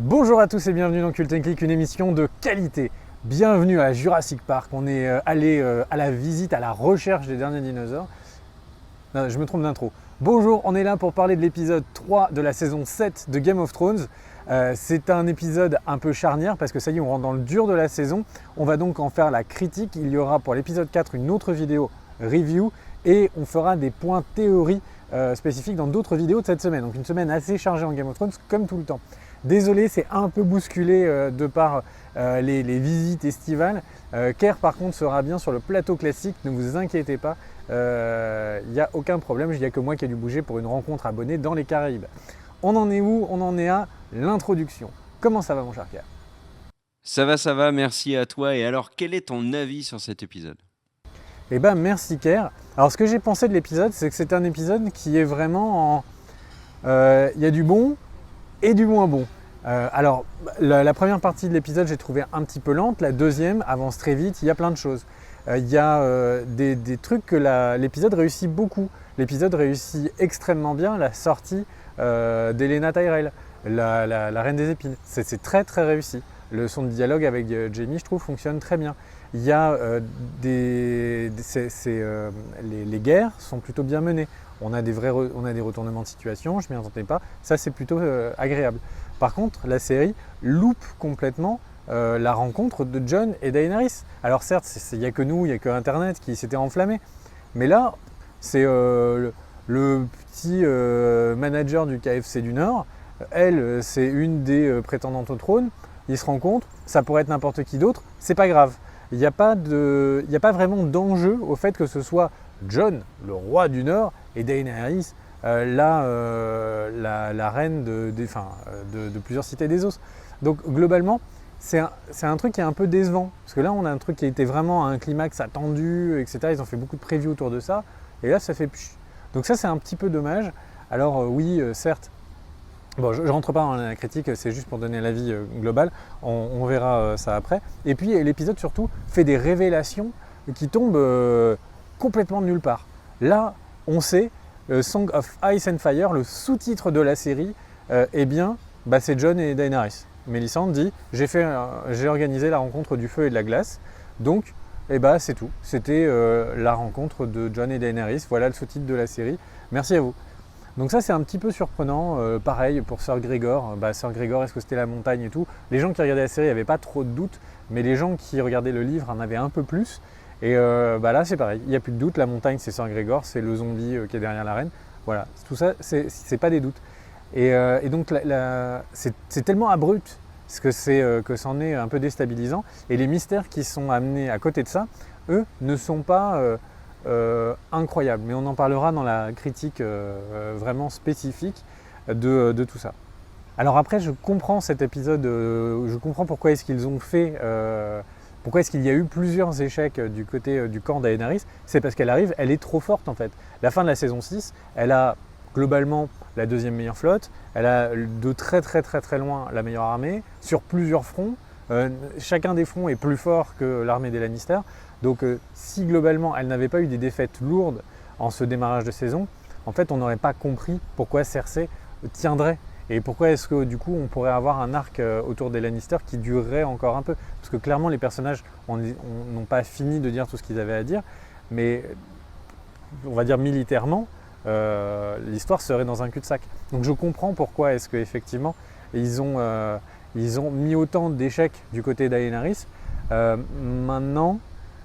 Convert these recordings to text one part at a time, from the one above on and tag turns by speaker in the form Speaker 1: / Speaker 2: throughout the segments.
Speaker 1: Bonjour à tous et bienvenue dans Cult & Click, une émission de qualité. Bienvenue à Jurassic Park. On est allé à la visite, à la recherche des derniers dinosaures. Non, je me trompe d'intro. Bonjour, on est là pour parler de l'épisode 3 de la saison 7 de Game of Thrones. C'est un épisode un peu charnière parce que ça y est, on rentre dans le dur de la saison. On va donc en faire la critique. Il y aura pour l'épisode 4 une autre vidéo review et on fera des points théorie spécifiques dans d'autres vidéos de cette semaine. Donc une semaine assez chargée en Game of Thrones comme tout le temps. Désolé, c'est un peu bousculé de par les visites estivales. Kerr par contre sera bien sur le plateau classique, ne vous inquiétez pas, il n'y a aucun problème, il n'y a que moi qui ai dû bouger pour une rencontre abonnée dans les Caraïbes. On en est où? On en est à l'introduction. Comment ça va mon cher Kerr?
Speaker 2: Ça va, merci à toi. Et alors, quel est ton avis sur cet épisode?
Speaker 1: Eh ben merci Kerr. Alors ce que j'ai pensé de l'épisode, c'est que c'est un épisode qui est vraiment en... Il y a du bon et du moins bon. Alors, la première partie de l'épisode, j'ai trouvé un petit peu lente. La deuxième avance très vite. Il y a plein de choses. Il y a des trucs que l'épisode réussit beaucoup. L'épisode réussit extrêmement bien la sortie d'Elena Tyrell, la reine des épines. C'est très très réussi. Son dialogue avec Jamie, je trouve, fonctionne très bien. Il y a les guerres sont plutôt bien menées. On a des retournements de situation, je ne m'y attendais pas. Ça, c'est plutôt agréable. Par contre, la série loupe complètement la rencontre de Jon et Daenerys. Alors certes, il n'y a que nous, il n'y a que Internet qui s'était enflammé. Mais là, c'est le petit manager du KFC du Nord. Elle, c'est une des prétendantes au trône. Ils se rencontrent, ça pourrait être n'importe qui d'autre, c'est pas grave. Il n'y a pas vraiment d'enjeu au fait que ce soit Jon, le roi du Nord, et Daenerys, la reine de plusieurs cités des os. Donc globalement, c'est un truc qui est un peu décevant. Parce que là, on a un truc qui était vraiment à un climax attendu, etc. Ils ont fait beaucoup de previews autour de ça. Et là, ça fait pch. Donc ça, c'est un petit peu dommage. Alors oui, certes, bon, je ne rentre pas dans la critique, c'est juste pour donner l'avis global. On verra ça après. Et puis l'épisode surtout fait des révélations qui tombent complètement de nulle part. Là, on sait, Song of Ice and Fire, le sous-titre de la série, eh bien, c'est Jon et Daenerys. Mélisande dit j'ai organisé la rencontre du feu et de la glace. Donc, c'est tout. C'était la rencontre de Jon et Daenerys. Voilà le sous-titre de la série. Merci à vous. Donc ça c'est un petit peu surprenant, pareil pour Sir Gregor. Sir Gregor, est-ce que c'était la montagne et tout? Les gens qui regardaient la série n'avaient pas trop de doutes, mais les gens qui regardaient le livre en avaient un peu plus. Et là c'est pareil, il n'y a plus de doute, la montagne c'est Sir Gregor, c'est le zombie qui est derrière la reine. Voilà, tout ça c'est pas des doutes. Et donc c'est tellement abrupt que c'en est un peu déstabilisant. Et les mystères qui sont amenés à côté de ça, eux, ne sont pas incroyable. Mais on en parlera dans la critique vraiment spécifique de tout ça. Alors après, je comprends cet épisode, je comprends pourquoi est-ce qu'ils ont fait, pourquoi est-ce qu'il y a eu plusieurs échecs du côté du camp d'Aenerys. C'est parce qu'elle arrive, elle est trop forte en fait. La fin de la saison 6, elle a globalement la deuxième meilleure flotte, elle a de très très très très loin la meilleure armée, sur plusieurs fronts. Chacun des fronts est plus fort que l'armée des Lannister. Donc si globalement elle n'avait pas eu des défaites lourdes en ce démarrage de saison, en fait on n'aurait pas compris pourquoi Cersei tiendrait. Et pourquoi est-ce que du coup on pourrait avoir un arc autour des Lannister qui durerait encore un peu? Parce que clairement les personnages n'ont pas fini de dire tout ce qu'ils avaient à dire, mais on va dire militairement, l'histoire serait dans un cul-de-sac. Donc je comprends pourquoi est-ce qu'effectivement ils ont mis autant d'échecs du côté d'Aenerys. Maintenant,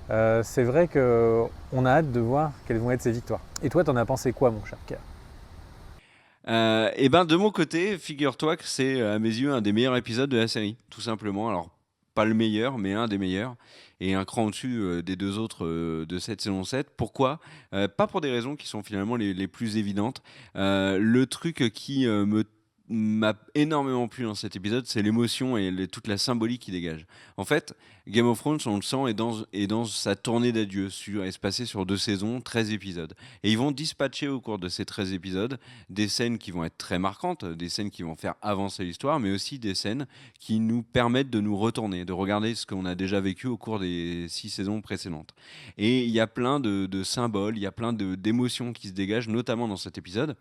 Speaker 1: c'est vrai qu'on a hâte de voir quelles vont être ses victoires. Et toi, t'en as pensé quoi, mon cher Kerr?
Speaker 2: De mon côté, figure-toi que c'est à mes yeux un des meilleurs épisodes de la série, tout simplement. Alors, pas le meilleur, mais un des meilleurs, et un cran au-dessus des deux autres de cette saison 7. Pourquoi? Pas pour des raisons qui sont finalement les plus évidentes. Le truc qui m'a énormément plu dans cet épisode, c'est l'émotion et toute la symbolique qui dégage. En fait, Game of Thrones, on le sent, est dans sa tournée d'adieu, espacée sur 2 saisons, 13 épisodes. Et ils vont dispatcher au cours de ces 13 épisodes des scènes qui vont être très marquantes, des scènes qui vont faire avancer l'histoire, mais aussi des scènes qui nous permettent de nous retourner, de regarder ce qu'on a déjà vécu au cours des 6 saisons précédentes. Et il y a plein de symboles, il y a plein d'émotions qui se dégagent, notamment dans cet épisode.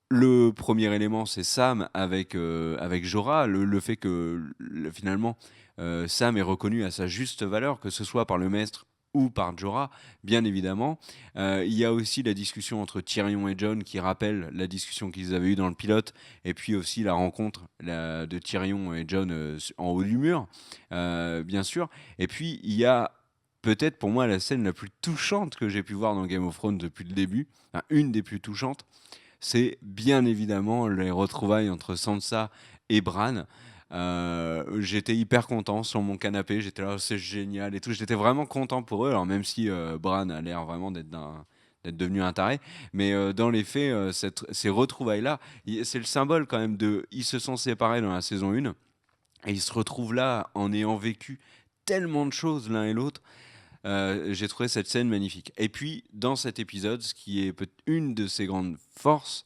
Speaker 2: Le premier élément, c'est Sam avec Jorah, le fait que finalement Sam est reconnu à sa juste valeur, que ce soit par le maître ou par Jorah, bien évidemment. Il y a aussi la discussion entre Tyrion et Jon qui rappelle la discussion qu'ils avaient eue dans le pilote, et puis aussi la rencontre de Tyrion et Jon en haut du mur, bien sûr. Et puis il y a peut-être pour moi la scène la plus touchante que j'ai pu voir dans Game of Thrones depuis le début, enfin, une des plus touchantes, c'est bien évidemment les retrouvailles entre Sansa et Bran. J'étais hyper content sur mon canapé, j'étais là, oh, c'est génial et tout. J'étais vraiment content pour eux, alors même si Bran a l'air vraiment d'être devenu un taré, mais dans les faits, ces retrouvailles-là, c'est le symbole quand même ils se sont séparés dans la saison 1 et ils se retrouvent là en ayant vécu tellement de choses l'un et l'autre. J'ai trouvé cette scène magnifique. Et puis, dans cet épisode, ce qui est une de ses grandes forces,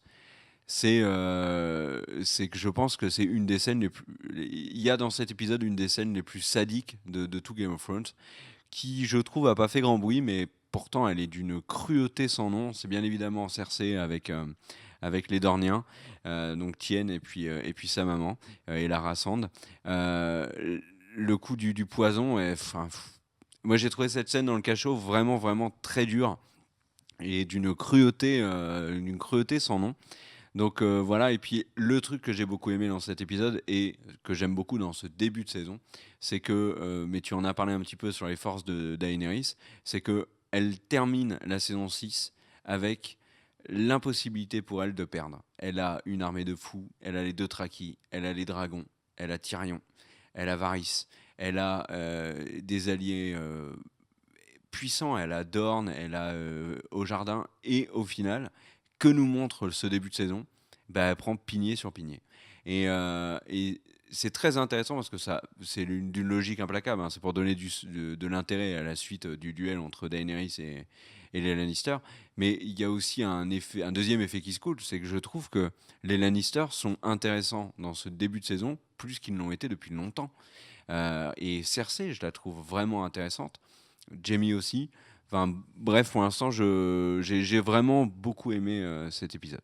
Speaker 2: c'est que je pense que c'est une des scènes les plus... Il y a dans cet épisode une des scènes les plus sadiques de tout Game of Thrones, qui, je trouve, a pas fait grand bruit, mais pourtant, elle est d'une cruauté sans nom. C'est bien évidemment Cersei avec les Dorniens, donc Tien et puis sa maman, et Lara Sand. Le coup du poison, moi j'ai trouvé cette scène dans le cachot vraiment, vraiment très dure et d'une cruauté sans nom. Donc voilà, et puis le truc que j'ai beaucoup aimé dans cet épisode et que j'aime beaucoup dans ce début de saison, c'est que, mais tu en as parlé un petit peu sur les forces de Daenerys, c'est qu'elle termine la saison 6 avec l'impossibilité pour elle de perdre. Elle a une armée de fous, elle a les 2 Trachis, elle a les dragons, elle a Tyrion, elle a Varys, elle a des alliés puissants, elle a Dorne, elle a Au Jardin, et au final, que nous montre ce début de saison, elle prend pigné sur pigné. Et c'est très intéressant parce que c'est d'une logique implacable, hein. C'est pour donner de l'intérêt à la suite du duel entre Daenerys et les Lannister. Mais il y a aussi un deuxième effet qui se coule, c'est que je trouve que les Lannister sont intéressants dans ce début de saison plus qu'ils ne l'ont été depuis longtemps. Et Cersei, je la trouve vraiment intéressante. Jaime aussi. Enfin, bref, pour l'instant, j'ai vraiment beaucoup aimé cet épisode.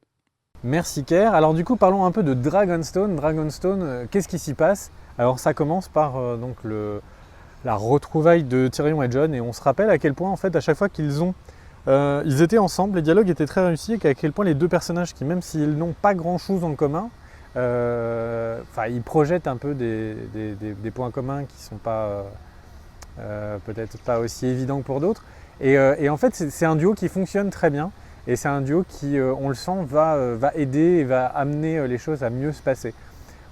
Speaker 1: Merci Kerr. Alors du coup, parlons un peu de Dragonstone. Dragonstone, qu'est-ce qui s'y passe? Alors ça commence par donc la retrouvaille de Tyrion et Jon, et on se rappelle à quel point en fait à chaque fois ils étaient ensemble, les dialogues étaient très réussis, et qu'à quel point les deux personnages qui, même s'ils n'ont pas grand-chose en commun, ils projettent un peu des points communs qui ne sont pas peut-être pas aussi évidents que pour d'autres. Et en fait, c'est un duo qui fonctionne très bien. Et c'est un duo qui, on le sent, va aider et va amener les choses à mieux se passer.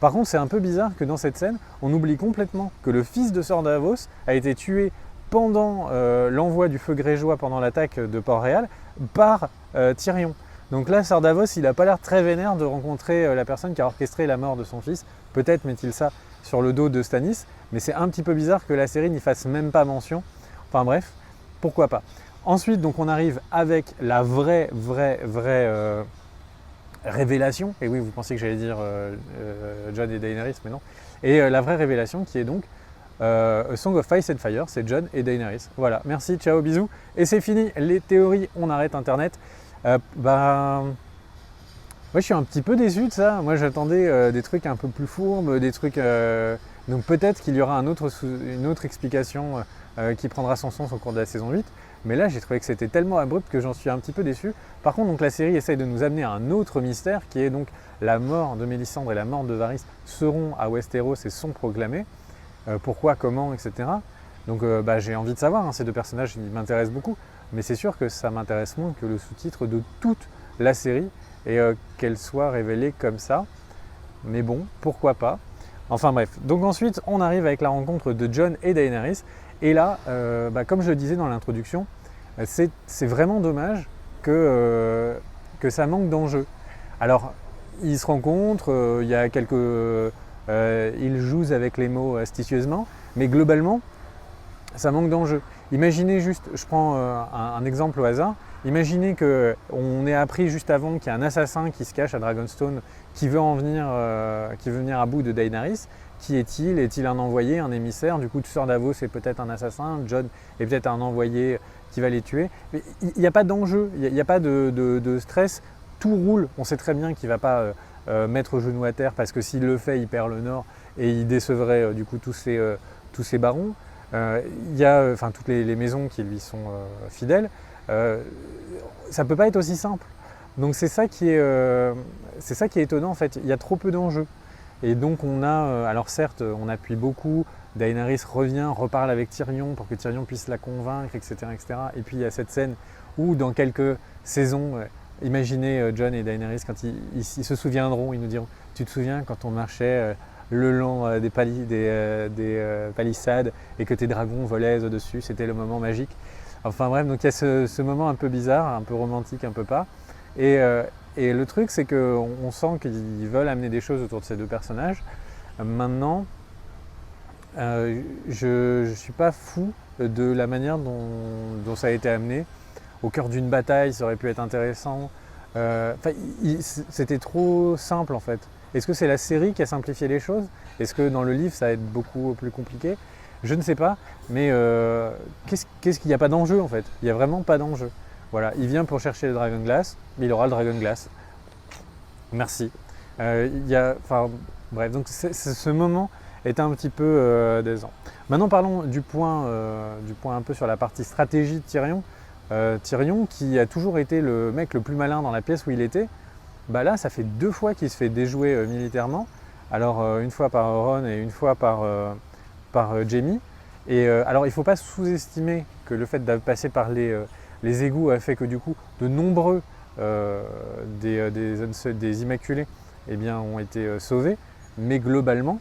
Speaker 1: Par contre, c'est un peu bizarre que dans cette scène, on oublie complètement que le fils de Sir Davos a été tué pendant l'envoi du feu grégeois, pendant l'attaque de Port-Réal, par Tyrion. Donc là, Sir Davos, il n'a pas l'air très vénère de rencontrer la personne qui a orchestré la mort de son fils. Peut-être met-il ça sur le dos de Stannis, mais c'est un petit peu bizarre que la série n'y fasse même pas mention. Enfin bref, pourquoi pas. Ensuite, donc, on arrive avec la vraie révélation. Et oui, vous pensiez que j'allais dire Jon et Daenerys, mais non. Et la vraie révélation qui est donc A Song of Ice and Fire, c'est Jon et Daenerys. Voilà, merci, ciao, bisous. Et c'est fini, les théories, on arrête Internet. Moi, je suis un petit peu déçu de ça. Moi, j'attendais des trucs un peu plus fourbes, des trucs... Donc peut-être qu'il y aura une autre explication qui prendra son sens au cours de la saison 8. Mais là, j'ai trouvé que c'était tellement abrupt que j'en suis un petit peu déçu. Par contre, donc, la série essaye de nous amener à un autre mystère qui est donc la mort de Mélisandre et la mort de Varys seront à Westeros et sont proclamés. Pourquoi, comment, etc. Donc j'ai envie de savoir, hein, ces deux personnages ils m'intéressent beaucoup. Mais c'est sûr que ça m'intéresse moins que le sous-titre de toute la série et qu'elle soit révélée comme ça. Mais bon, pourquoi pas. Enfin bref. Donc ensuite, on arrive avec la rencontre de Jon et Daenerys. Et là, comme je le disais dans l'introduction, c'est vraiment dommage que ça manque d'enjeu. Alors, ils se rencontrent, il y a ils jouent avec les mots astucieusement, mais globalement, ça manque d'enjeu. Imaginez juste, je prends un exemple au hasard, imaginez qu'on ait appris juste avant qu'il y a un assassin qui se cache à Dragonstone qui veut venir à bout de Daenerys. Qui est-il? Est-il un envoyé, un émissaire? Du coup, Sir Davos est peut-être un assassin, Jon est peut-être un envoyé qui va les tuer. Mais il n'y a pas d'enjeu, il n'y a pas de stress. tout roule, on sait très bien qu'il ne va pas mettre genou à terre parce que s'il le fait, il perd le nord et il décevrait du coup tous ces barons. Il y a toutes les maisons qui lui sont fidèles. Ça ne peut pas être aussi simple. Donc c'est ça qui est étonnant en fait. Il y a trop peu d'enjeux. Et donc on a, alors certes, on appuie beaucoup. Daenerys revient, reparle avec Tyrion pour que Tyrion puisse la convaincre, etc., etc. Et puis il y a cette scène où dans quelques saisons, imaginez Jon et Daenerys quand ils se souviendront, ils nous diront « Tu te souviens quand on marchait le long des palissades et que tes dragons volaient au-dessus, c'était le moment magique ». Enfin bref, donc il y a ce moment un peu bizarre, un peu romantique, un peu pas. Et le truc, c'est qu'on sent qu'ils veulent amener des choses autour de ces deux personnages. Maintenant, je ne suis pas fou de la manière dont ça a été amené. Au cœur d'une bataille, ça aurait pu être intéressant. C'était trop simple en fait. Est-ce que c'est la série qui a simplifié les choses? Est-ce que dans le livre, ça va être beaucoup plus compliqué? Je ne sais pas, mais qu'est-ce qu'il n'y a pas d'enjeu en fait? Il n'y a vraiment pas d'enjeu. Voilà, il vient pour chercher le Dragon Glass, mais il aura le Dragon Glass. Merci. Bref, donc ce moment est un petit peu décevant. Maintenant parlons du point un peu sur la partie stratégie de Tyrion. Tyrion, qui a toujours été le mec le plus malin dans la pièce où il était, bah là ça fait 2 fois qu'il se fait déjouer militairement. Alors une fois par Euron et une fois par Jaime. Et alors il ne faut pas sous-estimer que le fait de passer par les égouts a fait que du coup de nombreux des Immaculés eh bien, ont été sauvés. Mais globalement,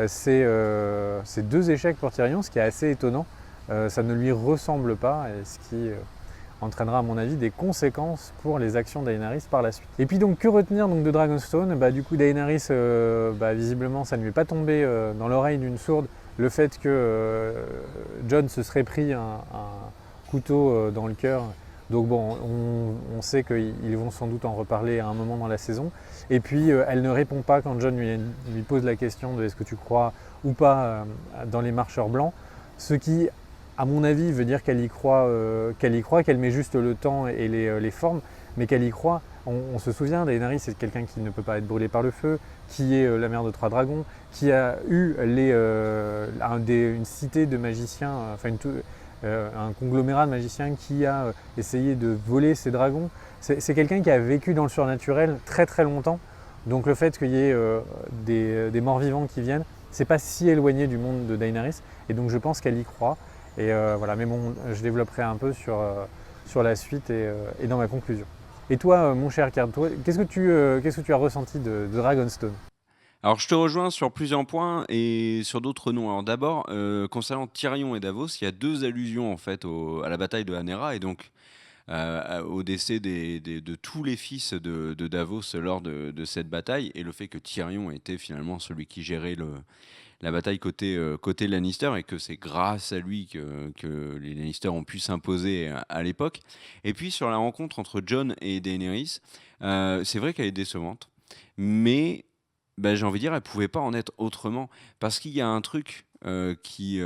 Speaker 1: c'est 2 échecs pour Tyrion, ce qui est assez étonnant. Ça ne lui ressemble pas, et ce qui entraînera à mon avis des conséquences pour les actions de Daenerys par la suite. Et puis donc que retenir donc, de Dragonstone? Du coup Daenerys, visiblement ça ne lui est pas tombé dans l'oreille d'une sourde le fait que Jon se serait pris un couteau dans le cœur. Donc bon, on sait qu'ils vont sans doute en reparler à un moment dans la saison. Et puis elle ne répond pas quand Jon lui pose la question de est-ce que tu crois ou pas dans les marcheurs blancs. Ce qui, à mon avis, veut dire qu'elle y croit, qu'elle met juste le temps et les formes, mais qu'elle y croit. On se souvient, Daenerys, c'est quelqu'un qui ne peut pas être brûlé par le feu, qui est la mère de 3 dragons, qui a eu une cité de magiciens, un conglomérat de magiciens qui a essayé de voler ces dragons. C'est quelqu'un qui a vécu dans le surnaturel très très longtemps. Donc le fait qu'il y ait des morts-vivants qui viennent, c'est pas si éloigné du monde de Daenerys. Et donc je pense qu'elle y croit. Et voilà, mais bon, je développerai un peu sur la suite et dans ma conclusion. Et toi, mon cher Karl, qu'est-ce que tu as ressenti de Dragonstone?
Speaker 2: Alors, je te rejoins sur plusieurs points et sur d'autres non. Alors, d'abord, concernant Tyrion et Davos, il y a 2 allusions en fait à la bataille de Hanera et donc au décès de tous les fils de Davos lors de cette bataille et le fait que Tyrion était finalement celui qui gérait la bataille côté Lannister et que c'est grâce à lui que les Lannister ont pu s'imposer à l'époque. Et puis sur la rencontre entre Jon et Daenerys, c'est vrai qu'elle est décevante, mais j'ai envie de dire, elle pouvait pas en être autrement. Parce qu'il y a un truc qui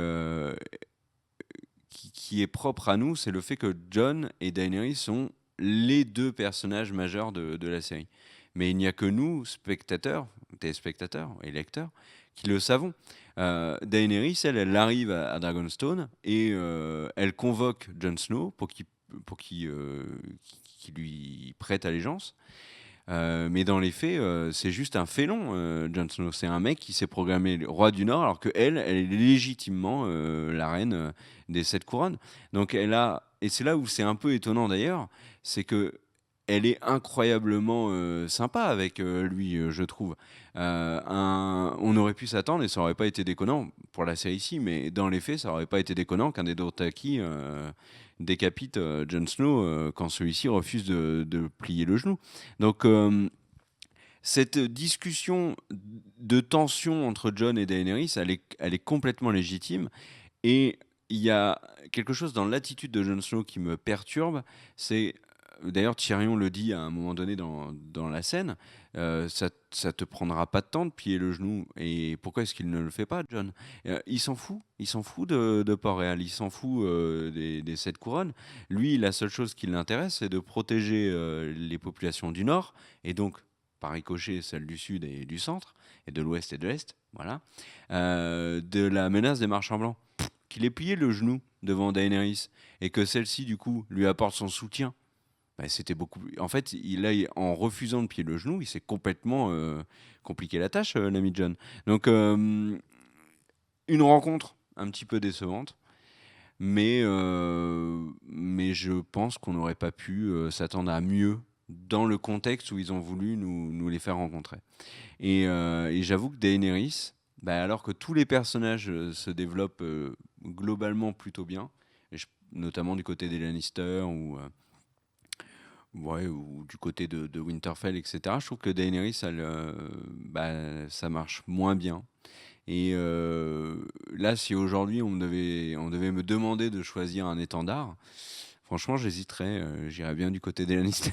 Speaker 2: est propre à nous, c'est le fait que Jon et Daenerys sont les 2 personnages majeurs de la série. Mais il n'y a que nous, spectateurs, téléspectateurs et lecteurs, qui le savons. Daenerys, elle arrive à Dragonstone et elle convoque Jon Snow pour qu'il lui prête allégeance. Mais dans les faits, c'est juste un félon, Jon Snow. C'est un mec qui s'est programmé le roi du Nord, alors qu'elle, elle est légitimement la reine des 7 couronnes. Donc et c'est là où c'est un peu étonnant d'ailleurs, c'est que elle est incroyablement sympa avec lui, je trouve. On aurait pu s'attendre, et ça aurait pas été déconnant pour la série ici, mais dans les faits, ça aurait pas été déconnant qu'un des Dothraki décapite Jon Snow quand celui-ci refuse de plier le genou. Donc cette discussion de tension entre Jon et Daenerys, elle est complètement légitime. Et il y a quelque chose dans l'attitude de Jon Snow qui me perturbe, c'est d'ailleurs, Tyrion le dit à un moment donné dans la scène, ça te prendra pas de temps de plier le genou. Et pourquoi est-ce qu'il ne le fait pas, Jon? Il s'en fout de Port-Réal, il s'en fout des 7 couronnes. Lui, la seule chose qui l'intéresse, c'est de protéger les populations du Nord, et donc, par ricochet, celles du Sud et du Centre, et de l'Ouest et de l'Est, voilà, de la menace des marchands blancs. Qu'il ait plié le genou devant Daenerys, et que celle-ci, du coup, lui apporte son soutien. Bah, c'était beaucoup. En fait, en refusant de plier le genou, il s'est complètement compliqué la tâche, l'ami John. Donc, une rencontre un petit peu décevante, mais je pense qu'on n'aurait pas pu s'attendre à mieux dans le contexte où ils ont voulu nous les faire rencontrer. Et j'avoue que Daenerys, bah, alors que tous les personnages se développent globalement plutôt bien, notamment du côté des Lannister ou du côté de Winterfell, etc. Je trouve que Daenerys, ça marche moins bien. Et là, si aujourd'hui on devait me demander de choisir un étendard, franchement, j'hésiterais. J'irais bien du côté des Lannister.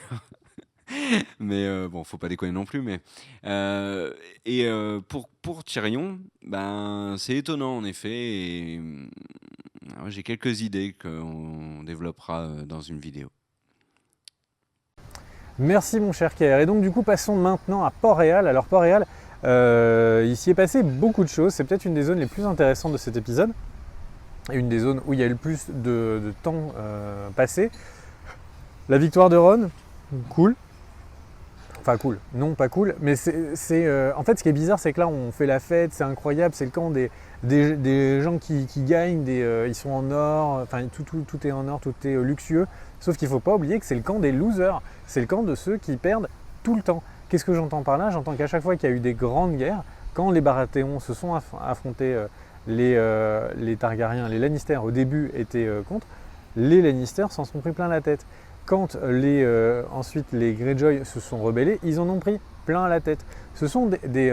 Speaker 2: Mais bon, faut pas déconner non plus. Pour Tyrion, ben c'est étonnant en effet. Et j'ai quelques idées qu'on développera dans une vidéo.
Speaker 1: Merci mon cher Kair. Et donc du coup passons maintenant à Port-Réal. Alors Port-Réal, il s'y est passé beaucoup de choses. C'est peut-être une des zones les plus intéressantes de cet épisode. Et une des zones où il y a eu le plus de temps passé. La victoire de Ron, cool. Enfin cool, non pas cool, mais en fait ce qui est bizarre c'est que là on fait la fête, c'est incroyable, c'est le camp des gens qui gagnent, ils sont en or, enfin tout est en or, tout est luxueux, sauf qu'il ne faut pas oublier que c'est le camp des losers, c'est le camp de ceux qui perdent tout le temps. Qu'est-ce que j'entends par là? J'entends qu'à chaque fois qu'il y a eu des grandes guerres, quand les Baratheons se sont affrontés les Targaryens, les Lannister au début étaient contre, les Lannister s'en sont pris plein la tête. Quand ensuite les Greyjoy se sont rebellés, ils en ont pris plein la tête. Ce sont des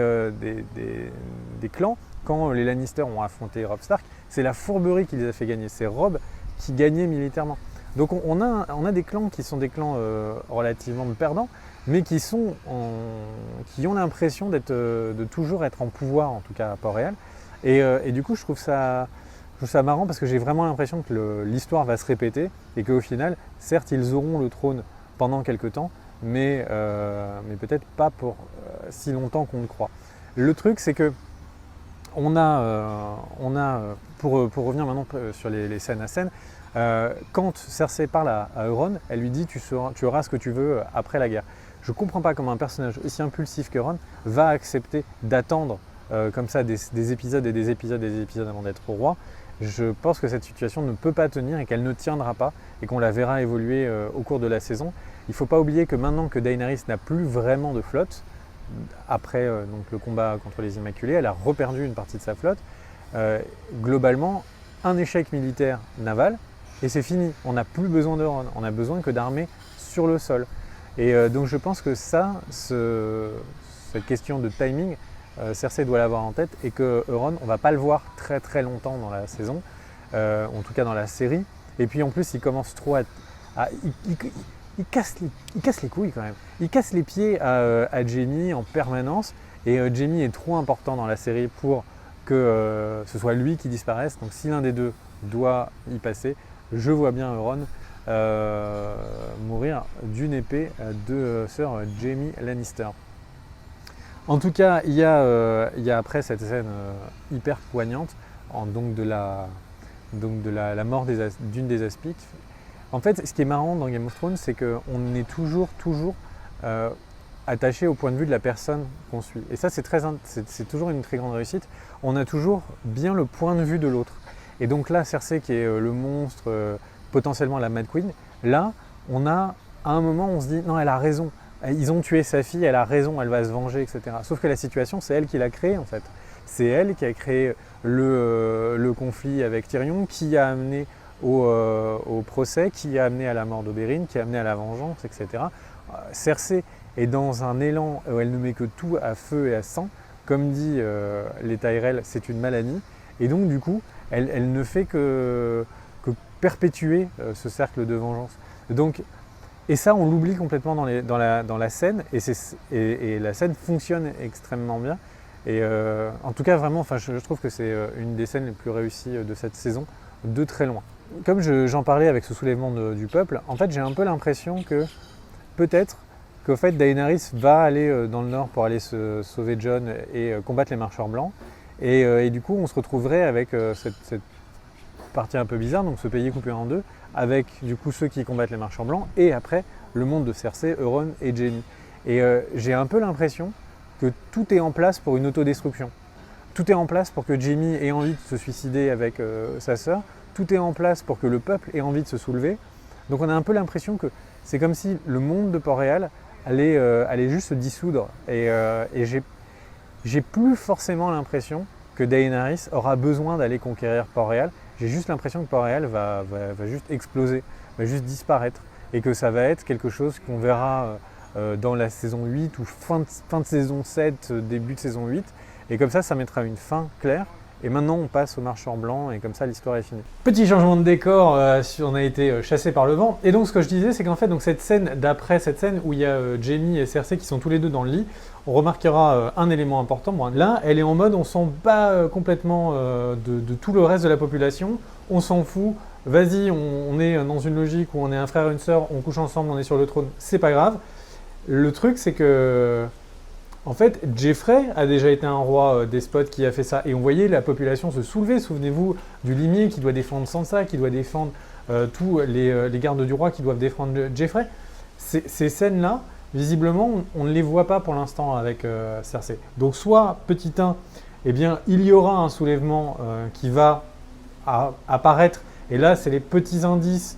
Speaker 1: clans, quand les Lannister ont affronté Robb Stark, c'est la fourberie qui les a fait gagner. C'est Robb qui gagnait militairement. Donc on a des clans qui sont des clans relativement perdants, mais qui ont l'impression de toujours être en pouvoir, en tout cas à Port-Réal. Et du coup, je trouve ça marrant parce que j'ai vraiment l'impression que l'histoire va se répéter et qu'au final, certes, ils auront le trône pendant quelques temps, mais peut-être pas pour si longtemps qu'on le croit. Le truc, c'est que pour revenir maintenant sur les scènes à scène, quand Cersei parle à Euron, elle lui dit tu auras ce que tu veux après la guerre. Je ne comprends pas comment un personnage aussi impulsif qu'Euron va accepter d'attendre comme ça des épisodes et des épisodes et des épisodes avant d'être roi. Je pense que cette situation ne peut pas tenir et qu'elle ne tiendra pas et qu'on la verra évoluer au cours de la saison. Il ne faut pas oublier que maintenant que Daenerys n'a plus vraiment de flotte, après donc le combat contre les Immaculés, elle a reperdu une partie de sa flotte. Globalement, un échec militaire naval et c'est fini. On n'a plus besoin d'Euron, on n'a besoin que d'armées sur le sol. Et donc je pense que cette question de timing, Cersei doit l'avoir en tête et que Euron, on ne va pas le voir très très longtemps dans la saison, en tout cas dans la série. Et puis en plus, il commence trop il casse les couilles quand même. Il casse les pieds à Jaime en permanence et Jaime est trop important dans la série pour que ce soit lui qui disparaisse. Donc si l'un des deux doit y passer, je vois bien Euron mourir d'une épée de sœur Jaime Lannister. En tout cas, il y a après cette scène hyper poignante, donc de la mort d'une des aspics. En fait, ce qui est marrant dans Game of Thrones, c'est qu'on est toujours attaché au point de vue de la personne qu'on suit. Et ça, c'est toujours une très grande réussite. On a toujours bien le point de vue de l'autre. Et donc là, Cersei qui est le monstre, potentiellement la Mad Queen, là, à un moment, on se dit, non, elle a raison. Ils ont tué sa fille, elle a raison, elle va se venger, etc. Sauf que la situation, c'est elle qui l'a créée en fait. C'est elle qui a créé le conflit avec Tyrion, qui a amené au procès, qui a amené à la mort d'Oberyn, qui a amené à la vengeance, etc. Cersei est dans un élan où elle ne met que tout à feu et à sang. Comme dit les Tyrell, c'est une maladie. Et donc du coup, elle ne fait que perpétuer ce cercle de vengeance. Donc Et ça, on l'oublie complètement dans la scène, et la scène fonctionne extrêmement bien. Et en tout cas, vraiment, je trouve que c'est une des scènes les plus réussies de cette saison, de très loin. Comme j'en parlais avec ce soulèvement du peuple, en fait, j'ai un peu l'impression que peut-être qu'au fait, Daenerys va aller dans le nord pour aller sauver Jon et combattre les marcheurs blancs. Et du coup, on se retrouverait avec cette partie un peu bizarre, donc ce pays coupé en deux, avec du coup ceux qui combattent les marchands blancs, et après le monde de Cersei, Euron et Jaime. Et j'ai un peu l'impression que tout est en place pour une autodestruction. Tout est en place pour que Jaime ait envie de se suicider avec sa sœur, tout est en place pour que le peuple ait envie de se soulever. Donc on a un peu l'impression que c'est comme si le monde de Port-Réal allait juste se dissoudre. Et j'ai plus forcément l'impression que Daenerys aura besoin d'aller conquérir Port-Réal. J'ai juste l'impression que Port-Réal va juste exploser, va juste disparaître. Et que ça va être quelque chose qu'on verra dans la saison 8 ou fin de saison 7, début de saison 8. Et comme ça mettra une fin claire. Et maintenant, on passe aux marchands blancs et comme ça, l'histoire est finie. Petit changement de décor, on a été chassé par le vent. Et donc, ce que je disais, c'est qu'en fait, donc, cette scène, d'après cette scène où il y a Jaime et Cersei qui sont tous les deux dans le lit, on remarquera un élément important. Bon, là, elle est en mode, on s'en bat complètement de tout le reste de la population. On s'en fout. Vas-y, on est dans une logique où on est un frère et une sœur, on couche ensemble, on est sur le trône, c'est pas grave. Le truc, c'est que en fait, Joffrey a déjà été un roi despote qui a fait ça. Et on voyait la population se soulever. Souvenez-vous du limier qui doit défendre Sansa, qui doit défendre tous les gardes du roi qui doivent défendre Joffrey. Ces scènes-là, visiblement, on ne les voit pas pour l'instant avec Cersei. Donc soit, petit 1, eh bien, il y aura un soulèvement qui va apparaître. Et là, c'est les petits indices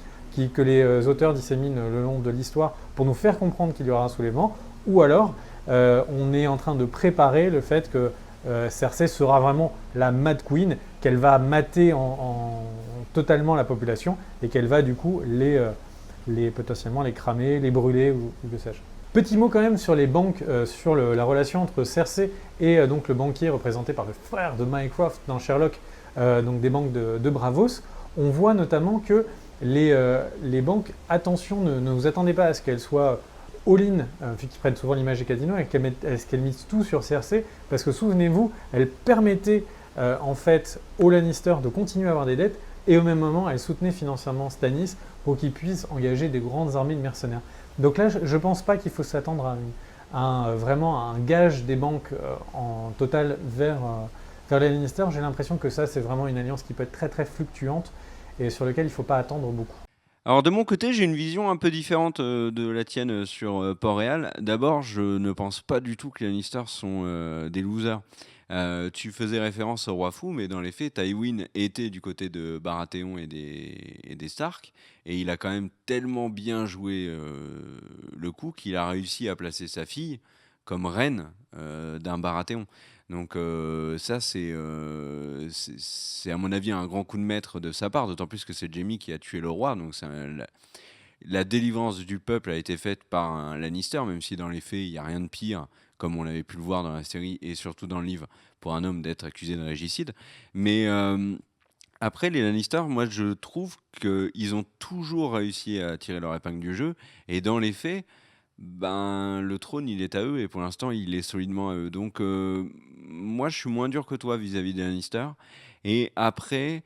Speaker 1: que les auteurs disséminent le long de l'histoire pour nous faire comprendre qu'il y aura un soulèvement. Ou alors, on est en train de préparer le fait que Cersei sera vraiment la Mad Queen, qu'elle va mater totalement la population et qu'elle va du coup potentiellement les cramer, les brûler ou que sais-je. Petit mot quand même sur les banques, sur la relation entre Cersei et donc le banquier représenté par le frère de Mycroft dans Sherlock, donc des banques de Braavos. On voit notamment que les banques, attention, ne vous attendez pas à ce qu'elles soient all-in, qui prennent souvent l'image des casinos, et qu'elle mise tout sur Cersei, parce que souvenez-vous, elle permettait en fait aux Lannister de continuer à avoir des dettes, et au même moment, elle soutenait financièrement Stannis pour qu'il puisse engager des grandes armées de mercenaires. Donc là, je ne pense pas qu'il faut s'attendre vraiment à un gage des banques en total vers les Lannister. J'ai l'impression que ça, c'est vraiment une alliance qui peut être très très fluctuante, et sur laquelle il ne faut pas attendre beaucoup.
Speaker 2: Alors de mon côté, j'ai une vision un peu différente de la tienne sur Port-Réal. D'abord, je ne pense pas du tout que les Lannister sont des losers. Tu faisais référence au roi fou, mais dans les faits, Tywin était du côté de Baratheon et des Stark, et il a quand même tellement bien joué le coup qu'il a réussi à placer sa fille comme reine d'un Baratheon. Donc ça, c'est à mon avis un grand coup de maître de sa part, d'autant plus que c'est Jaime qui a tué le roi. Donc la délivrance du peuple a été faite par un Lannister, même si dans les faits, il n'y a rien de pire, comme on avait pu le voir dans la série et surtout dans le livre, pour un homme d'être accusé de régicide. Mais après, les Lannister, moi, je trouve qu'ils ont toujours réussi à tirer leur épingle du jeu. Et dans les faits, ben, le trône, il est à eux et pour l'instant, il est solidement à eux. Donc, moi, je suis moins dur que toi vis-à-vis des Lannister. Et après,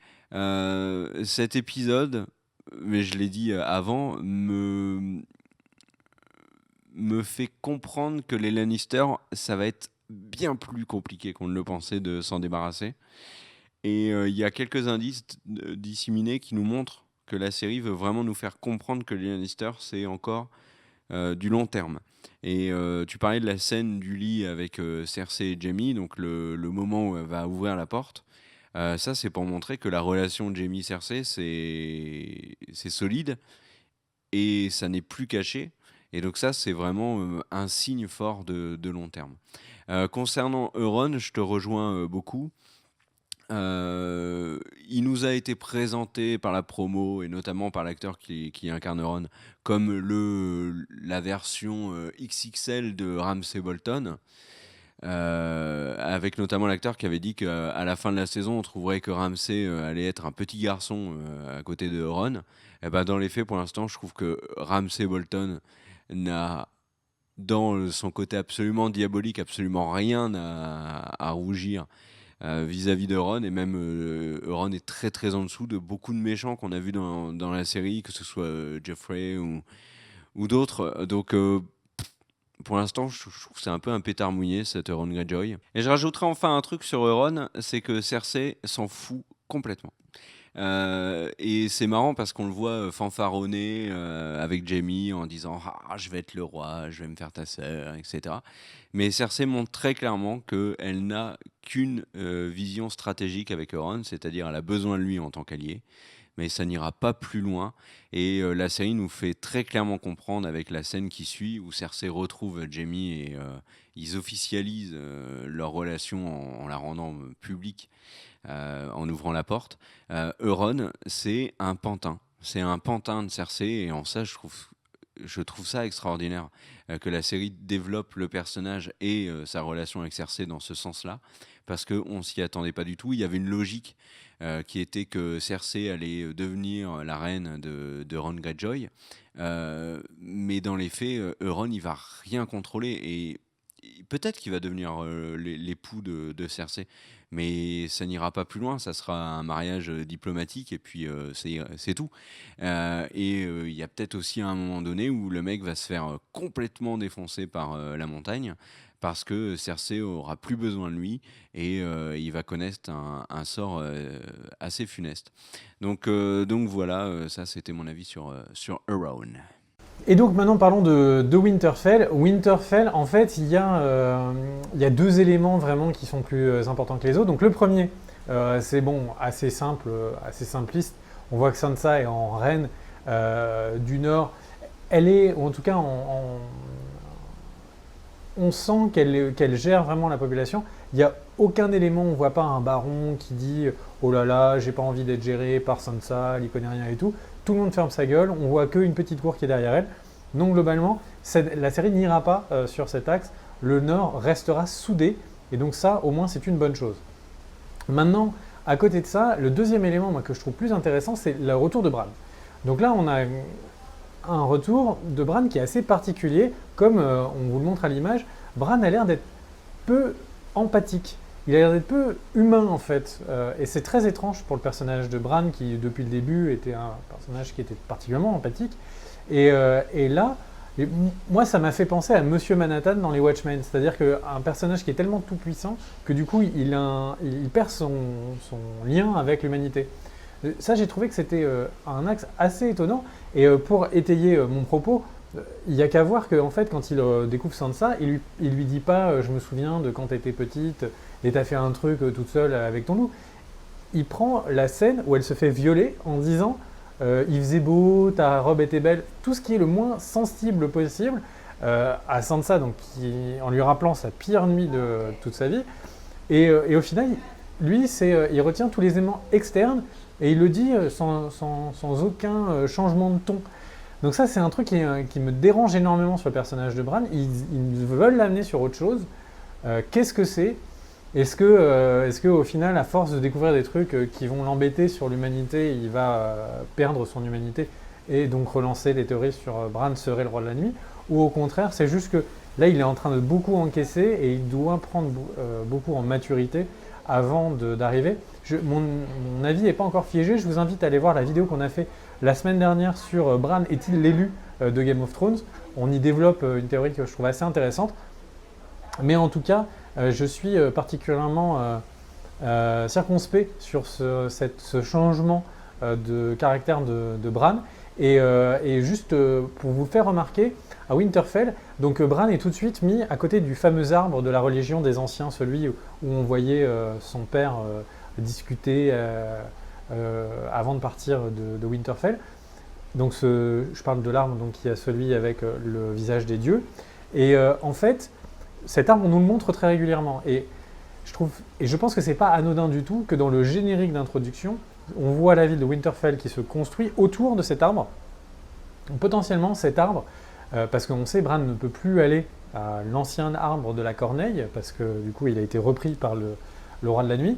Speaker 2: cet épisode, mais je l'ai dit avant, me fait comprendre que les Lannister, ça va être bien plus compliqué qu'on ne le pensait de s'en débarrasser. Et il y a quelques indices disséminés qui nous montrent que la série veut vraiment nous faire comprendre que les Lannister, c'est encore du long terme. Et tu parlais de la scène du lit avec Cersei et Jaime, donc le moment où elle va ouvrir la porte. Ça, c'est pour montrer que la relation de Jaime-Cersei, c'est solide et ça n'est plus caché. Et donc ça, c'est vraiment un signe fort de long terme. Concernant Euron, je te rejoins beaucoup. Il nous a été présenté par la promo et notamment par l'acteur qui incarne Euron comme la version XXL de Ramsay Bolton. avec notamment l'acteur qui avait dit qu'à la fin de la saison, on trouverait que Ramsay allait être un petit garçon à côté de Ron. Et ben, dans les faits, pour l'instant, je trouve que Ramsay Bolton n'a, dans son côté absolument diabolique, absolument rien à rougir vis-à-vis de Ron. Et même Ron est très très en dessous de beaucoup de méchants qu'on a vus dans la série, que ce soit Jeffrey ou d'autres. Donc pour l'instant, je trouve que c'est un peu un pétard mouillé, cette Ron Greyjoy. Et je rajouterai enfin un truc sur Ron, c'est que Cersei s'en fout complètement. Et c'est marrant parce qu'on le voit fanfaronner avec Jaime en disant « Ah, je vais être le roi, je vais me faire ta sœur, etc. » Mais Cersei montre très clairement qu'elle n'a qu'une vision stratégique avec Euron, c'est-à-dire elle a besoin de lui en tant qu'allié, mais ça n'ira pas plus loin. Et la série nous fait très clairement comprendre avec la scène qui suit, où Cersei retrouve Jaime et ils officialisent leur relation en la rendant publique, en ouvrant la porte. Euron, c'est un pantin. C'est un pantin de Cersei, et en ça, je trouve ça extraordinaire que la série développe le personnage et sa relation avec Cersei dans ce sens-là, parce qu'on s'y attendait pas du tout. Il y avait une logique qui était que Cersei allait devenir la reine de Ron Greyjoy, mais dans les faits, Euron, il va rien contrôler, et peut-être qu'il va devenir l'époux de Cersei, mais ça n'ira pas plus loin, ça sera un mariage diplomatique, et puis c'est tout. Et il y a peut-être aussi un moment donné où le mec va se faire complètement défoncer par la montagne, parce que Cersei aura plus besoin de lui, et il va connaître un sort assez funeste. Donc voilà, ça c'était mon avis sur Euron.
Speaker 1: Et donc maintenant parlons de Winterfell. Winterfell, en fait, il y a deux éléments vraiment qui sont plus importants que les autres. Donc le premier, c'est bon, assez simple, assez simpliste. On voit que Sansa est en reine du Nord. Elle est, ou en tout cas, on sent qu'elle gère vraiment la population. Il n'y a aucun élément, on ne voit pas un baron qui dit « Oh là là, j'ai pas envie d'être géré par Sansa, il connaît rien et tout ». Tout le monde ferme sa gueule, on voit qu'une petite cour qui est derrière elle. Donc globalement, la série n'ira pas sur cet axe. Le Nord restera soudé, et donc ça, au moins, c'est une bonne chose. Maintenant, à côté de ça, le deuxième élément que je trouve plus intéressant, c'est le retour de Bran. Donc là, on a un retour de Bran qui est assez particulier. Comme on vous le montre à l'image, Bran a l'air d'être peu empathique. Il a l'air d'être peu humain en fait, et c'est très étrange pour le personnage de Bran qui depuis le début était un personnage qui était particulièrement empathique. Et là, moi ça m'a fait penser à Monsieur Manhattan dans les Watchmen, c'est-à-dire qu'un personnage qui est tellement tout puissant que du coup il perd son lien avec l'humanité. Ça j'ai trouvé que c'était un axe assez étonnant, et pour étayer mon propos, il n'y a qu'à voir qu'en fait quand il découvre Sansa, il lui dit pas je me souviens de quand tu étais petite et t'as fait un truc toute seule avec ton loup. Il prend la scène où elle se fait violer en disant il faisait beau, ta robe était belle, tout ce qui est le moins sensible possible à Sansa, donc en lui rappelant sa pire nuit de toute sa vie. Et au final, lui, il retient tous les éléments externes et il le dit sans aucun changement de ton. Donc ça, c'est un truc qui me dérange énormément sur le personnage de Bran. Ils veulent l'amener sur autre chose. Qu'est-ce que c'est ? Est-ce que au final, à force de découvrir des trucs qui vont l'embêter sur l'humanité, il va perdre son humanité et donc relancer les théories sur Bran serait le roi de la nuit? Ou au contraire, c'est juste que là, il est en train de beaucoup encaisser et il doit prendre beaucoup en maturité avant d'arriver. Mon avis n'est pas encore figé. Je vous invite à aller voir la vidéo qu'on a fait la semaine dernière sur Bran est-il l'élu de Game of Thrones. On y développe une théorie que je trouve assez intéressante. Mais en tout cas, je suis particulièrement circonspect sur ce changement de caractère de Bran. Et juste pour vous faire remarquer, à Winterfell, donc Bran est tout de suite mis à côté du fameux arbre de la religion des anciens, celui où on voyait son père discuter avant de partir de Winterfell. Donc je parle de l'arbre, donc il y a celui avec le visage des dieux. Et en fait, cet arbre, on nous le montre très régulièrement. Et je pense que c'est pas anodin du tout que dans le générique d'introduction, on voit la ville de Winterfell qui se construit autour de cet arbre. Donc, potentiellement, cet arbre parce qu'on sait Bran ne peut plus aller à l'ancien arbre de la Corneille, parce que du coup il a été repris par le roi de la nuit.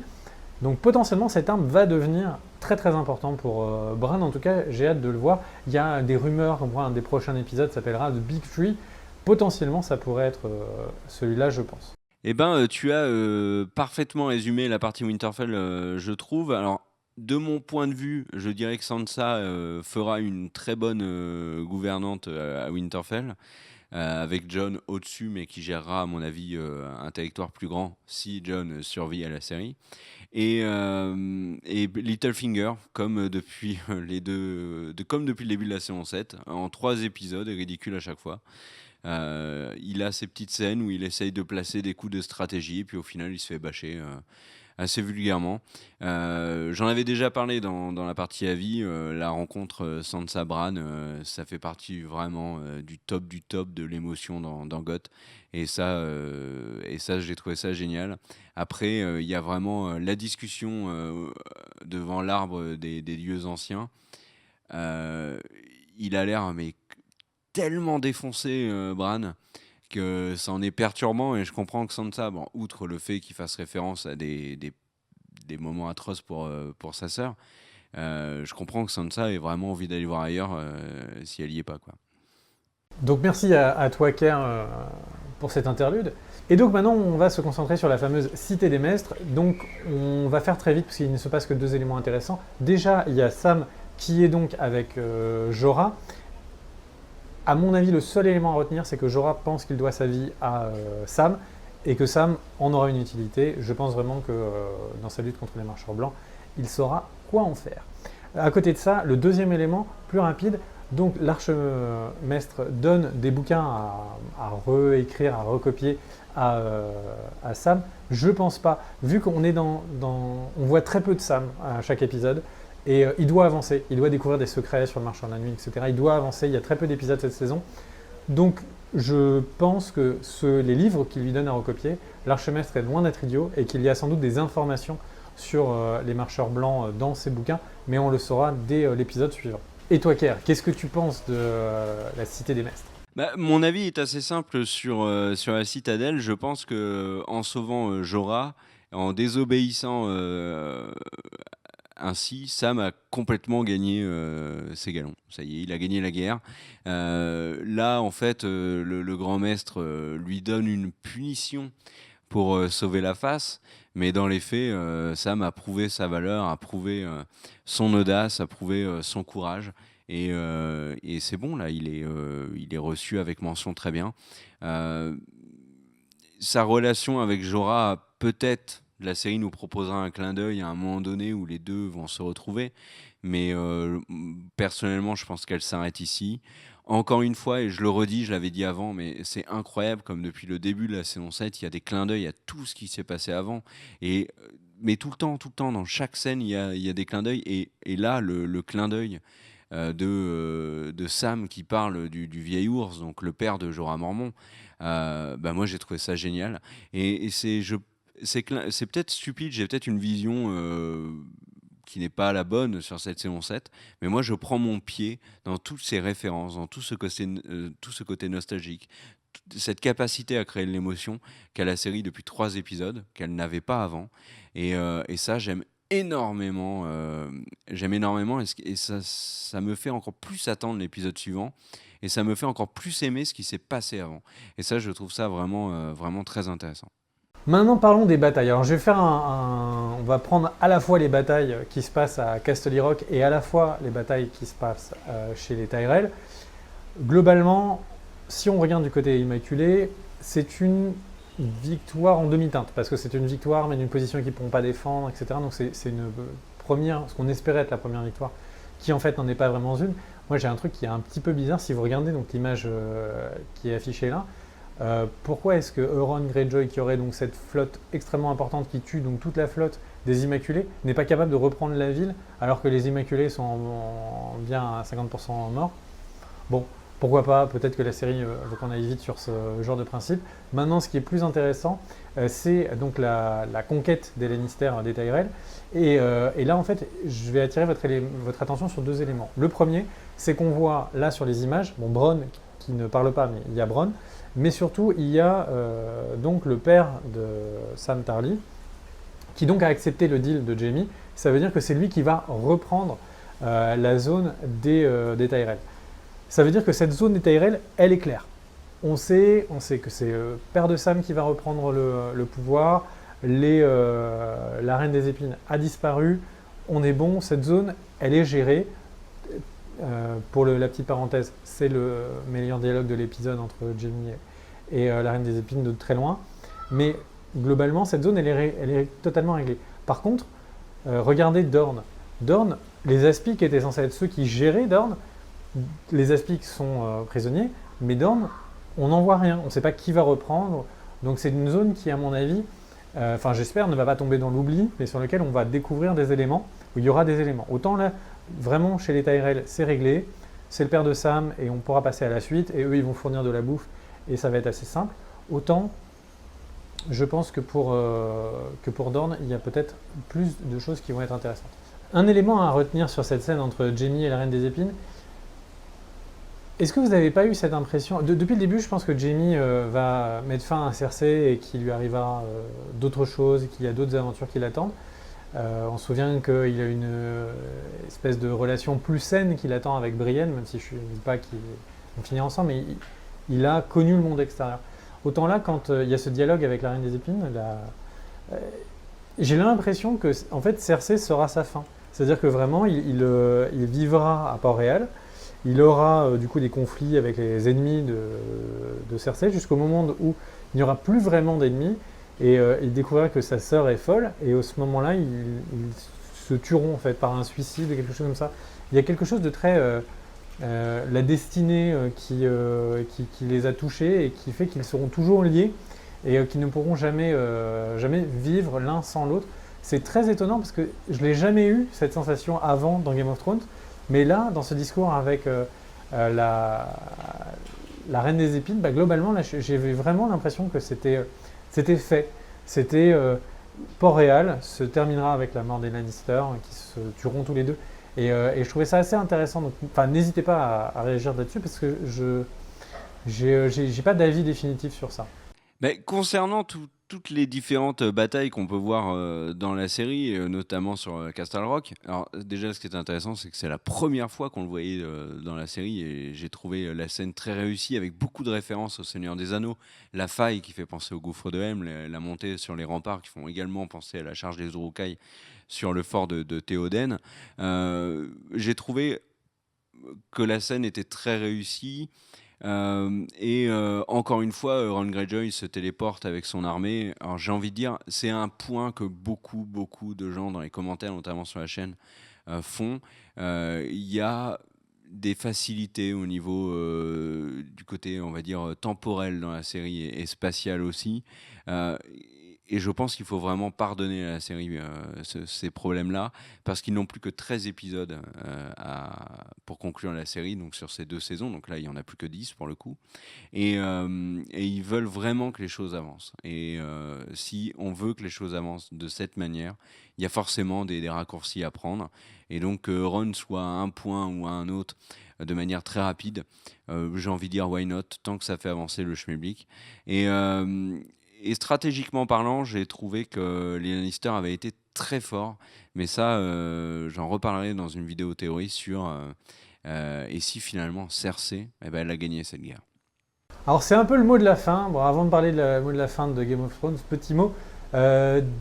Speaker 1: Donc potentiellement cet arbre va devenir très très important pour Bran, en tout cas j'ai hâte de le voir. Il y a des rumeurs comme quoi un des prochains épisodes s'appellera The Big Tree. Potentiellement ça pourrait être celui-là, je pense.
Speaker 2: Eh ben, tu as parfaitement résumé la partie Winterfell, je trouve. Alors, de mon point de vue, je dirais que Sansa fera une très bonne gouvernante à Winterfell, avec Jon au-dessus, mais qui gérera, à mon avis, un territoire plus grand si Jon survit à la série. Et Littlefinger, comme depuis comme depuis le début de la saison 7, en 3 épisodes, est ridicule à chaque fois. Il a ces petites scènes où il essaye de placer des coups de stratégie, et puis au final, il se fait bâcher assez vulgairement. J'en avais déjà parlé dans la partie avis. La rencontre Sansa-Bran, ça fait partie vraiment du top de l'émotion dans GOT. Et ça, j'ai trouvé ça génial. Après, il y a vraiment la discussion devant l'arbre des dieux anciens. Il a l'air mais tellement défoncé, Bran, que ça en est perturbant. Et je comprends que Sansa, bon, outre le fait qu'il fasse référence à des moments atroces pour sa sœur, je comprends que Sansa ait vraiment envie d'aller voir ailleurs si elle y est pas, quoi.
Speaker 1: Donc merci à toi Ker pour cette interlude. Et donc maintenant on va se concentrer sur la fameuse Cité des Maîtres. Donc on va faire très vite parce qu'il ne se passe que 2 éléments intéressants. Déjà il y a Sam qui est donc avec Jorah. À mon avis, le seul élément à retenir, c'est que Jorah pense qu'il doit sa vie à Sam et que Sam en aura une utilité. Je pense vraiment que dans sa lutte contre les marcheurs blancs, il saura quoi en faire. À côté de ça, le deuxième élément, plus rapide, donc l'archemestre donne des bouquins à réécrire, à recopier à Sam. Je pense pas, vu qu'on est on voit très peu de Sam à chaque épisode, et il doit avancer, il doit découvrir des secrets sur le marchand de la nuit, etc. Il doit avancer, il y a très peu d'épisodes cette saison. Donc je pense que les livres qu'il lui donne à recopier, l'archemestre est loin d'être idiot et qu'il y a sans doute des informations sur les marcheurs blancs dans ces bouquins, mais on le saura dès l'épisode suivant. Et toi, Ker, qu'est-ce que tu penses de la Cité des Maîtres ?
Speaker 2: Bah, mon avis est assez simple sur la citadelle. Je pense que en sauvant Jorah, en désobéissant ainsi, Sam a complètement gagné ses galons. Ça y est, il a gagné la guerre. Là, en fait, le grand maître lui donne une punition pour sauver la face, mais dans les faits, Sam a prouvé sa valeur, a prouvé son audace, a prouvé son courage. Et c'est bon, là, il est reçu avec mention très bien. Sa relation avec Jorah, peut-être, la série nous proposera un clin d'œil à un moment donné où les deux vont se retrouver. Mais personnellement, je pense qu'elle s'arrête ici. Encore une fois, et je le redis, je l'avais dit avant, mais c'est incroyable comme depuis le début de la saison 7, il y a des clins d'œil à tout ce qui s'est passé avant. Mais tout le temps, dans chaque scène, il y a des clins d'œil. Et là, le clin d'œil de Sam qui parle du vieil ours, donc le père de Jorah Mormont, bah moi j'ai trouvé ça génial. Et c'est peut-être stupide, j'ai peut-être une vision qui n'est pas la bonne sur cette saison 7, mais moi je prends mon pied dans toutes ces références, dans tout ce côté nostalgique, cette capacité à créer de l'émotion qu'a la série depuis 3 épisodes, qu'elle n'avait pas avant. Et ça, j'aime énormément. Et ça me fait encore plus attendre l'épisode suivant. Et ça me fait encore plus aimer ce qui s'est passé avant. Et ça, je trouve ça vraiment, vraiment très intéressant.
Speaker 1: Maintenant, parlons des batailles. Alors, je vais faire on va prendre à la fois les batailles qui se passent à Casterly Rock et à la fois les batailles qui se passent chez les Tyrell. Globalement, si on regarde du côté immaculé, c'est une victoire en demi-teinte, parce que c'est une victoire, mais d'une position qu'ils ne pourront pas défendre, etc. Donc, c'est une première, ce qu'on espérait être la première victoire, qui en fait n'en est pas vraiment une. Moi, j'ai un truc qui est un petit peu bizarre. Si vous regardez donc l'image qui est affichée là, pourquoi est-ce que Euron Greyjoy, qui aurait donc cette flotte extrêmement importante qui tue donc toute la flotte des Immaculés, n'est pas capable de reprendre la ville alors que les Immaculés sont bien à 50% morts? Bon, pourquoi pas, peut-être que la série veut qu'on aille vite sur ce genre de principe. Maintenant, ce qui est plus intéressant, c'est donc la conquête des Lannister, des Tyrell. Et là, en fait, je vais attirer votre attention sur 2 éléments. Le premier, c'est qu'on voit là sur les images, bon, Bronn qui ne parle pas, mais il y a Bronn. Mais surtout, il y a donc le père de Sam Tarly, qui donc a accepté le deal de Jaime. Ça veut dire que c'est lui qui va reprendre la zone des Tyrell. Ça veut dire que cette zone des Tyrell, elle est claire. On sait que c'est le père de Sam qui va reprendre le pouvoir. La Reine des Épines a disparu. On est bon, cette zone, elle est gérée. Pour la petite parenthèse, c'est le meilleur dialogue de l'épisode entre Jaime et la Reine des Épines de très loin. Mais globalement, cette zone, elle est totalement réglée. Par contre, regardez Dorne. Dorne, les Aspics étaient censés être ceux qui géraient Dorne. Les Aspics sont prisonniers, mais Dorne, on n'en voit rien. On ne sait pas qui va reprendre. Donc c'est une zone qui, à mon avis, j'espère, ne va pas tomber dans l'oubli, mais sur laquelle on va découvrir des éléments, où il y aura des éléments. Autant là, vraiment, chez les Tyrell, c'est réglé. C'est le père de Sam et on pourra passer à la suite. Et eux, ils vont fournir de la bouffe et ça va être assez simple. Autant, je pense que pour Dorne, il y a peut-être plus de choses qui vont être intéressantes. Un élément à retenir sur cette scène entre Jaime et la Reine des Épines, est-ce que vous n'avez pas eu cette impression depuis le début, je pense que Jaime va mettre fin à Cersei et qu'il lui arrivera d'autres choses, qu'il y a d'autres aventures qui l'attendent. On se souvient qu'il a une espèce de relation plus saine qu'il attend avec Brienne, même si je ne dis pas qu'ils vont finir ensemble, mais il a connu le monde extérieur. Autant là, quand il y a ce dialogue avec la Reine des Épines, j'ai l'impression que en fait, Cersei sera sa fin. C'est-à-dire que vraiment, il vivra à Port-Réal, il aura du coup des conflits avec les ennemis de Cersei, jusqu'au moment où il n'y aura plus vraiment d'ennemis, et il découvrira que sa sœur est folle, et à ce moment-là, ils se tueront en fait par un suicide, quelque chose comme ça. Il y a quelque chose de très... la destinée qui les a touchés et qui fait qu'ils seront toujours liés et qu'ils ne pourront jamais vivre l'un sans l'autre. C'est très étonnant parce que je ne l'ai jamais eu cette sensation avant dans Game of Thrones, mais là, dans ce discours avec la Reine des Épines, globalement, là, j'ai vraiment l'impression que c'était fait. C'était Port-Réal se terminera avec la mort des Lannister, qui se tueront tous les deux. Et je trouvais ça assez intéressant. Donc, n'hésitez pas à réagir là-dessus parce que j'ai pas d'avis définitif sur ça.
Speaker 2: Mais concernant toutes les différentes batailles qu'on peut voir dans la série, notamment sur Castle Rock, alors déjà ce qui est intéressant, c'est que c'est la première fois qu'on le voyait dans la série et j'ai trouvé la scène très réussie avec beaucoup de références au Seigneur des Anneaux, la faille qui fait penser au gouffre de Helm, la montée sur les remparts qui font également penser à la charge des Uruk-hai sur le fort de Théoden. J'ai trouvé que la scène était très réussie. Encore une fois, Ron Greyjoy se téléporte avec son armée. Alors j'ai envie de dire, c'est un point que beaucoup de gens dans les commentaires, notamment sur la chaîne, font. Il y a des facilités au niveau du côté, on va dire, temporel dans la série et spatial aussi. Et je pense qu'il faut vraiment pardonner à la série ces problèmes-là, parce qu'ils n'ont plus que 13 épisodes pour conclure la série, donc sur ces 2 saisons. Donc là, il n'y en a plus que 10 pour le coup. Et ils veulent vraiment que les choses avancent. Et si on veut que les choses avancent de cette manière, il y a forcément des raccourcis à prendre. Et donc, Ron soit à un point ou à un autre de manière très rapide, j'ai envie de dire why not, tant que ça fait avancer le schmilblick. Et stratégiquement parlant, j'ai trouvé que les Lannister avaient été très forts. Mais ça, j'en reparlerai dans une vidéo théorie sur et si finalement Cersei, elle a gagné cette guerre.
Speaker 1: Alors c'est un peu le mot de la fin. Bon, avant de parler de mot de la fin de Game of Thrones, petit mot.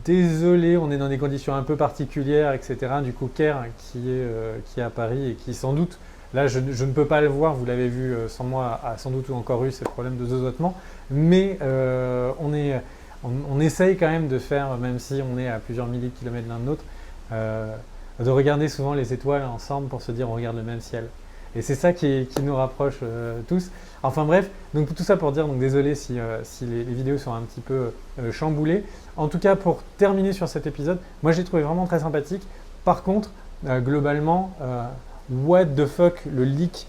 Speaker 1: Désolé, on est dans des conditions un peu particulières, etc. Du coup, Kerr qui est à Paris et qui sans doute, là je ne peux pas le voir, vous l'avez vu sans moi, a sans doute encore eu ces problèmes de zozotement. Mais on essaye quand même de faire, même si on est à plusieurs milliers de kilomètres l'un de l'autre, de regarder souvent les étoiles ensemble pour se dire on regarde le même ciel. Et c'est ça qui nous rapproche tous. Enfin bref, donc tout ça pour dire, donc désolé si les vidéos sont un petit peu chamboulées. En tout cas, pour terminer sur cet épisode, moi j'ai trouvé vraiment très sympathique. Par contre, globalement, what the fuck, le leak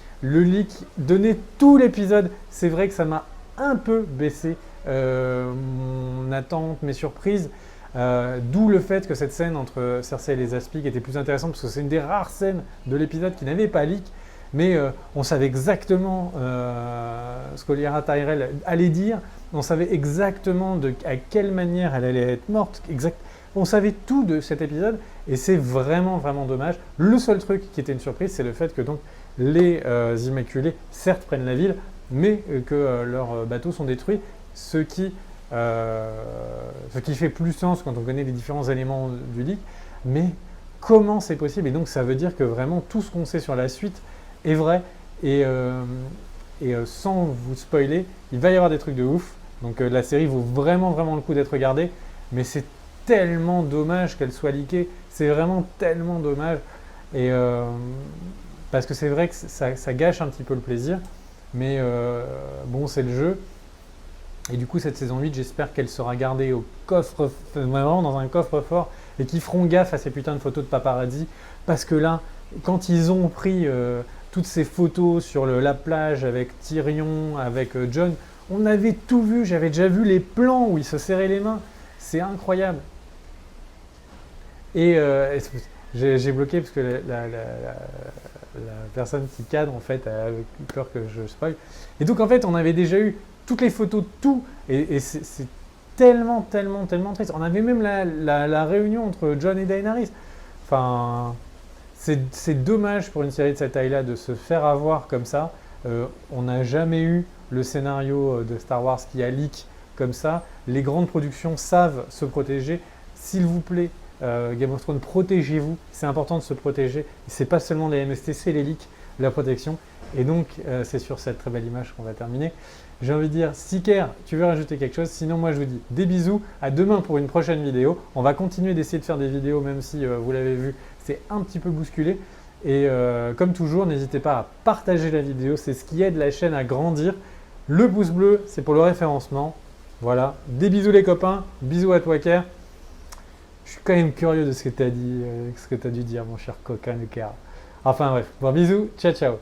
Speaker 1: donné tout l'épisode, c'est vrai que ça m'a un peu baissé mon attente, mes surprises. D'où le fait que cette scène entre Cersei et les Aspics était plus intéressante parce que c'est une des rares scènes de l'épisode qui n'avait pas leak. Mais on savait exactement Scolira Tyrell allait dire. On savait exactement à quelle manière elle allait être morte. On savait tout de cet épisode et c'est vraiment, vraiment dommage. Le seul truc qui était une surprise, c'est le fait que donc, les Immaculés, certes, prennent la ville, mais que leurs bateaux sont détruits, ce qui fait plus sens quand on connaît les différents éléments du leak. Mais comment c'est possible? Et donc ça veut dire que vraiment tout ce qu'on sait sur la suite est vrai. Et sans vous spoiler, il va y avoir des trucs de ouf. Donc la série vaut vraiment, vraiment le coup d'être regardée. Mais c'est tellement dommage qu'elle soit leakée. C'est vraiment tellement dommage. Et parce que c'est vrai que ça gâche un petit peu le plaisir. Mais bon, c'est le jeu. Et du coup, cette saison 8, j'espère qu'elle sera gardée au coffre, vraiment dans un coffre-fort, et qu'ils feront gaffe à ces putains de photos de paparazzi. Parce que là, quand ils ont pris toutes ces photos sur la plage avec Tyrion, avec Jon, on avait tout vu. J'avais déjà vu les plans où ils se serraient les mains. C'est incroyable. Et j'ai bloqué parce que la personne qui cadre, en fait, a eu peur que je spoil. Et donc, en fait, on avait déjà eu toutes les photos de tout. Et c'est tellement, tellement, tellement triste. On avait même la réunion entre Jon et Daenerys. Enfin, c'est dommage pour une série de cette taille-là de se faire avoir comme ça. On n'a jamais eu le scénario de Star Wars qui a leak comme ça. Les grandes productions savent se protéger. S'il vous plaît, Game of Thrones, protégez-vous. C'est important de se protéger. C'est pas seulement les MST, c'est les leaks, la protection. Et donc, c'est sur cette très belle image qu'on va terminer. J'ai envie de dire, Siker, tu veux rajouter quelque chose? Sinon, moi, je vous dis des bisous. À demain pour une prochaine vidéo. On va continuer d'essayer de faire des vidéos, même si, vous l'avez vu, c'est un petit peu bousculé. Et comme toujours, n'hésitez pas à partager la vidéo. C'est ce qui aide la chaîne à grandir. Le pouce bleu, c'est pour le référencement. Voilà. Des bisous les copains. Bisous à toi, Ker. Je suis quand même curieux de ce que tu as dit, ce que tu as dû dire, mon cher coquin de Ker. Enfin bref. Bon, bisous. Ciao, ciao.